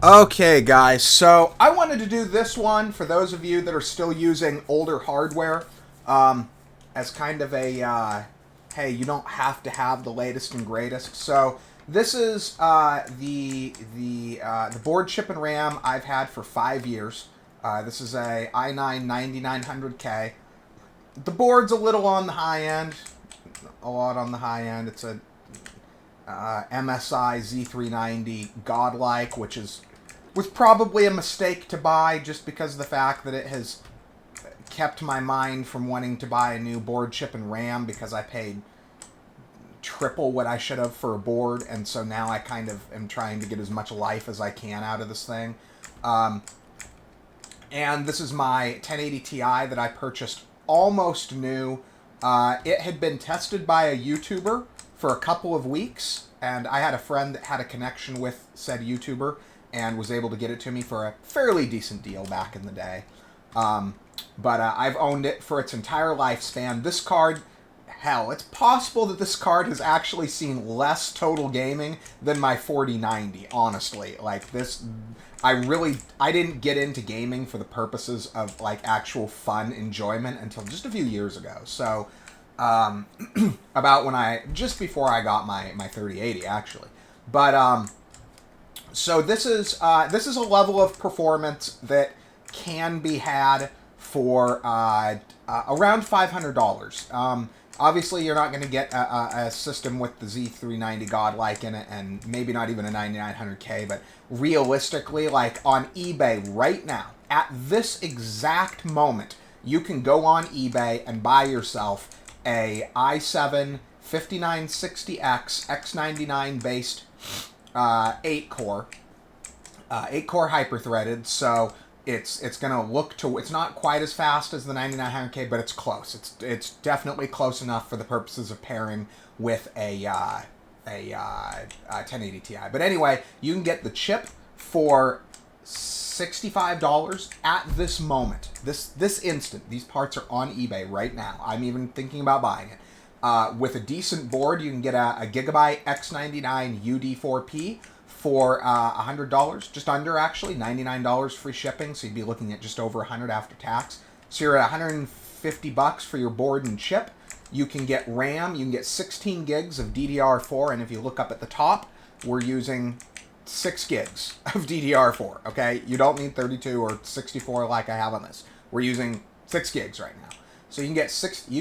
Okay, guys, so I wanted to do this one for those of you that are still using older hardware as kind of a, hey, you don't have to have the latest and greatest. So this is the board chip and RAM I've had for 5 years. This is a i9 9900K. The board's a little on the high end, a lot on the high end. It's a MSI Z390 Godlike, which was probably a mistake to buy just because of the fact that it has kept my mind from wanting to buy a new board chip and RAM because I paid triple what I should have for a board, and so now I kind of am trying to get as much life as I can out of this thing. And this is my 1080 Ti that I purchased almost new. It had been tested by a YouTuber for a couple of weeks, and I had a friend that had a connection with said YouTuber and was able to get it to me for a fairly decent deal back in the day. But I've owned it for its entire lifespan. This card, hell, it's possible that this card has actually seen less total gaming than my 4090, honestly. Like, this, I didn't get into gaming for the purposes of, like, actual fun enjoyment until just a few years ago. So, just before I got my 3080, actually. But, so this is a level of performance that can be had for around $500. Obviously, you're not going to get a system with the Z390 Godlike in it, and maybe not even a 9900K. But realistically, like on eBay right now, at this exact moment, you can go on eBay and buy yourself a i7 5960X X99 based 8-core hyper-threaded, so it's gonna look to, it's not quite as fast as the 9900K, but it's close. It's definitely close enough for the purposes of pairing with a 1080 Ti. But anyway, you can get the chip for $65 at this moment. This instant. These parts are on eBay right now. I'm even thinking about buying it. With a decent board, you can get a Gigabyte X99 UD4P for $100, just under actually, $99 free shipping, so you'd be looking at just over $100 after tax. So you're at $150 for your board and chip. You can get RAM, you can get 16 gigs of DDR4, and if you look up at the top, we're using 6 gigs of DDR4, okay? You don't need 32 or 64 like I have on this. We're using 6 gigs right now. So you can get 16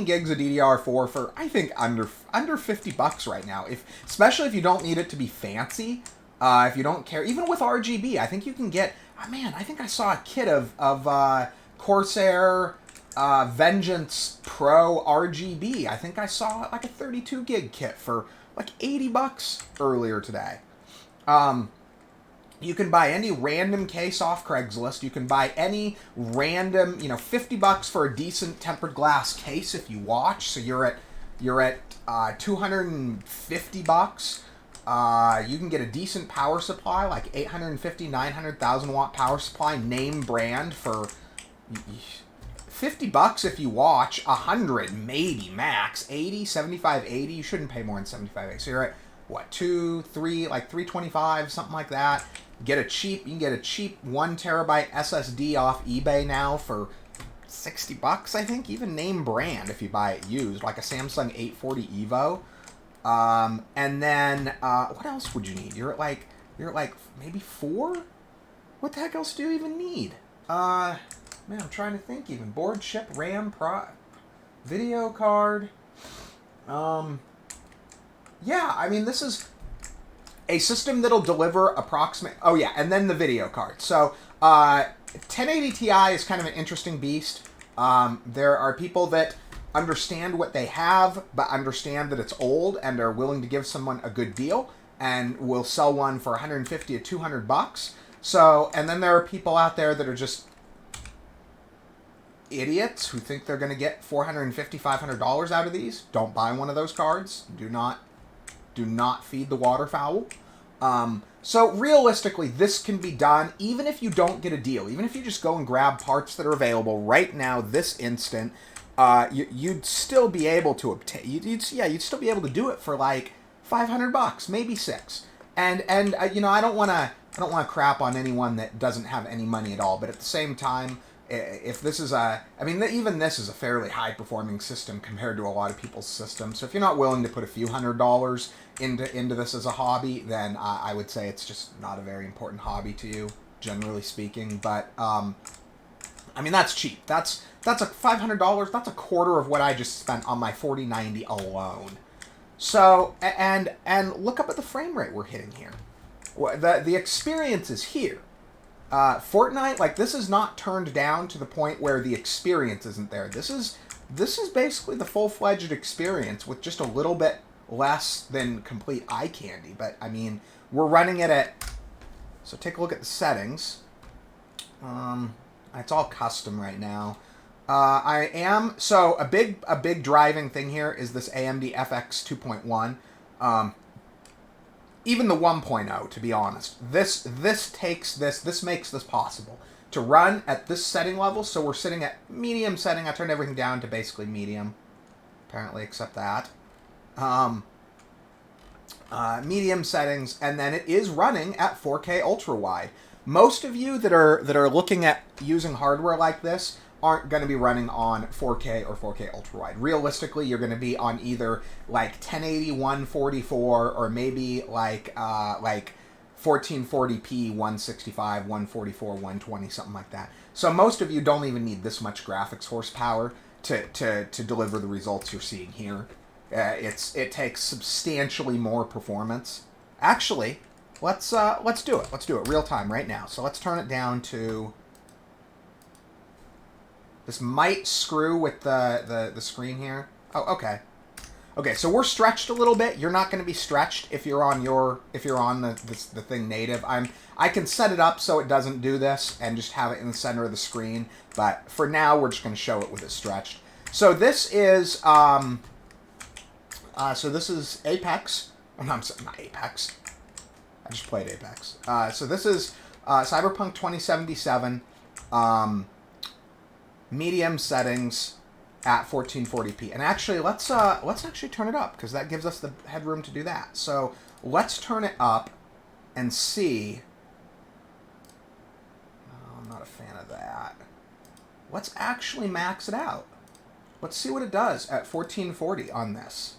gigs of DDR4 for, I think, under $50 right now. Especially if you don't need it to be fancy. If you don't care, even with RGB, I think you can get. Oh man, I think I saw a kit of Corsair Vengeance Pro RGB. I think I saw like a 32 gig kit for like $80 earlier today. You can buy any random case off Craigslist. You can buy any random, $50 for a decent tempered glass case if you watch. So you're at $250. You can get a decent power supply, like 850, 900,000 watt power supply, name brand for $50 if you watch. 100 maybe max. 80, 75, 80. You shouldn't pay more than 75, 80. So you're at what, 2, 3, like 325, something like that. You can get a cheap 1 terabyte SSD off eBay now for $60, I think, even name brand if you buy it used, like a Samsung 840 EVO. And then what else would you need? You're at like maybe 4? What the heck else do you even need? Man, I'm trying to think. Even board, chip, RAM, video card. Yeah, I mean, this is a system that'll deliver approximate. Oh yeah, and then the video card. So 1080 Ti is kind of an interesting beast. There are people that understand what they have, but understand that it's old and are willing to give someone a good deal and will sell one for $150 to $200. So, and then there are people out there that are just idiots who think they're going to get $450, $500 out of these. Don't buy one of those cards. Do not feed the waterfowl. So realistically, this can be done even if you don't get a deal. Even if you just go and grab parts that are available right now, this instant, you'd still be able to obtain. You'd still be able to do it for like $500, maybe $6. You know, I don't want to crap on anyone that doesn't have any money at all, but at the same time, if this is even this is a fairly high performing system compared to a lot of people's systems. So if you're not willing to put a few $100s into this as a hobby, then I would say it's just not a very important hobby to you, generally speaking. But I mean, that's cheap. That's a $500. That's a quarter of what I just spent on my 4090 alone. So and look up at the frame rate we're hitting here. The experience is here. Fortnite, like, this is not turned down to the point where the experience isn't there. This is basically the full-fledged experience with just a little bit less than complete eye candy. But I mean, we're running it at. So take a look at the settings. It's all custom right now. So a big driving thing here is this AMD FX 2.1. Even the 1.0, to be honest, this makes this possible to run at this setting level. So we're sitting at medium setting. I turned everything down to basically medium, apparently, except that. Medium settings, and then it is running at 4K ultra wide. Most of you that are looking at using hardware like this aren't going to be running on 4K or 4K ultra wide. Realistically, you're going to be on either like 1080 144 or maybe like 1440p 165 144 120, something like that. So most of you don't even need this much graphics horsepower to deliver the results you're seeing here. It takes substantially more performance. Actually, let's do it. Let's do it real time right now. So let's turn it down to. This might screw with the screen here. Oh, okay. Okay, so we're stretched a little bit. You're not going to be stretched if you're on the thing native. I can set it up so it doesn't do this and just have it in the center of the screen. But for now, we're just going to show it with it stretched. So this is Apex. Oh, no, I'm sorry, not Apex. I just played Apex. So this is Cyberpunk 2077. Medium settings at 1440p. And actually, let's actually turn it up, because that gives us the headroom to do that. So let's turn it up and see. Oh, I'm not a fan of that. Let's actually max it out. Let's see what it does at 1440 on this.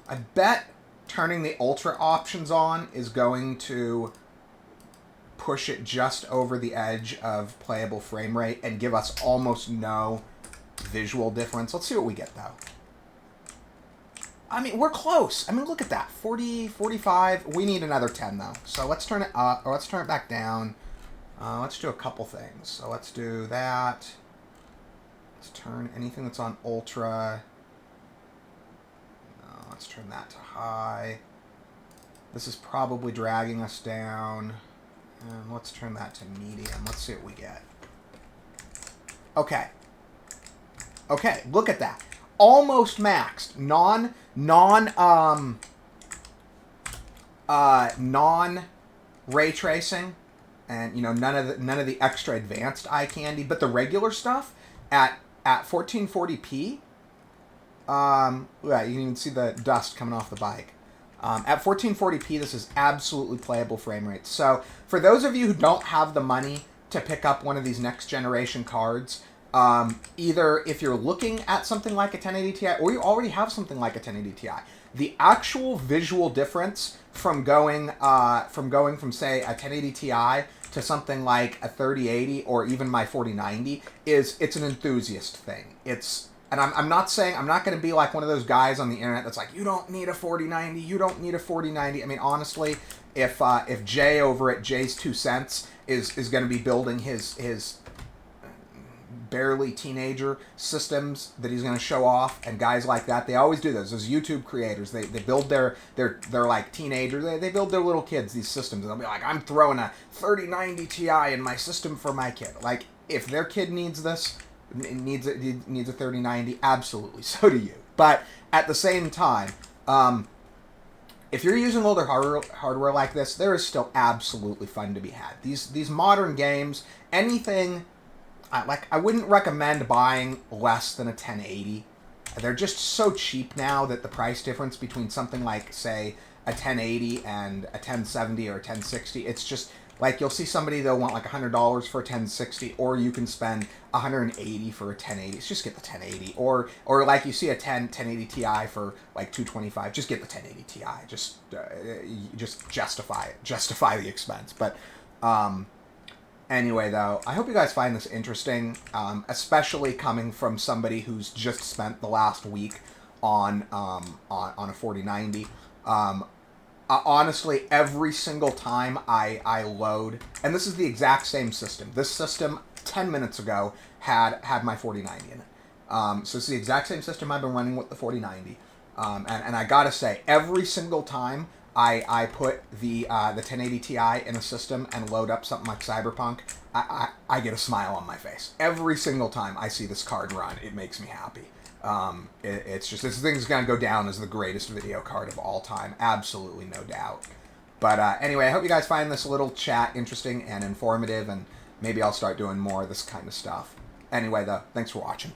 I bet turning the ultra options on is going to push it just over the edge of playable frame rate and give us almost no visual difference. Let's see what we get, though. I mean, we're close. I mean, look at that. 40, 45. We need another 10, though. So let's turn it up, or let's turn it back down. Let's do a couple things. So let's do that. Let's turn anything that's on ultra. No, let's turn that to high. This is probably dragging us down. And let's turn that to medium. Let's see what we get. Okay. Okay, look at that. Almost maxed. Non ray tracing, and you know, none of the extra advanced eye candy, but the regular stuff at 1440p. Yeah, you can even see the dust coming off the bike. At 1440p, this is absolutely playable frame rates. So for those of you who don't have the money to pick up one of these next generation cards, either if you're looking at something like a 1080 Ti or you already have something like a 1080 Ti, the actual visual difference from going from say a 1080 Ti to something like a 3080 or even my 4090 it's an enthusiast thing. And I'm not saying, I'm not going to be like one of those guys on the internet that's like, you don't need a 4090, you don't need a 4090. I mean, honestly, if Jay over at Jay's 2 Cents is going to be building his barely teenager systems that he's going to show off, and guys like that, they always do those YouTube creators, they build their like teenagers, they build their little kids these systems, and they'll be like, I'm throwing a 3090 Ti in my system for my kid. Like, if their kid needs this, it needs a 3090, absolutely, so do you. But at the same time, if you're using older hardware like this, there is still absolutely fun to be had. These modern games, anything, I wouldn't recommend buying less than a 1080. they're just so cheap now that the price difference between something like, say, a 1080 and a 1070 or a 1060, it's just like you'll see somebody, they'll want like $100 for a 1060, or you can spend $180 for a 1080. Just get the 1080, or like you see a 1080 Ti for like $225. Just get the 1080 Ti. Just justify the expense. But anyway, though, I hope you guys find this interesting, especially coming from somebody who's just spent the last week on a 4090. Honestly, every single time I load, and this is the exact same system. This system 10 minutes ago had my 4090 in it. So it's the exact same system I've been running with the 4090. And I gotta say, every single time I put the 1080 Ti in a system and load up something like Cyberpunk, I get a smile on my face. Every single time I see this card run, it makes me happy. It's just, this thing's gonna go down as the greatest video card of all time. Absolutely no doubt. But anyway, I hope you guys find this little chat interesting and informative, and maybe I'll start doing more of this kind of stuff. Anyway, though, thanks for watching.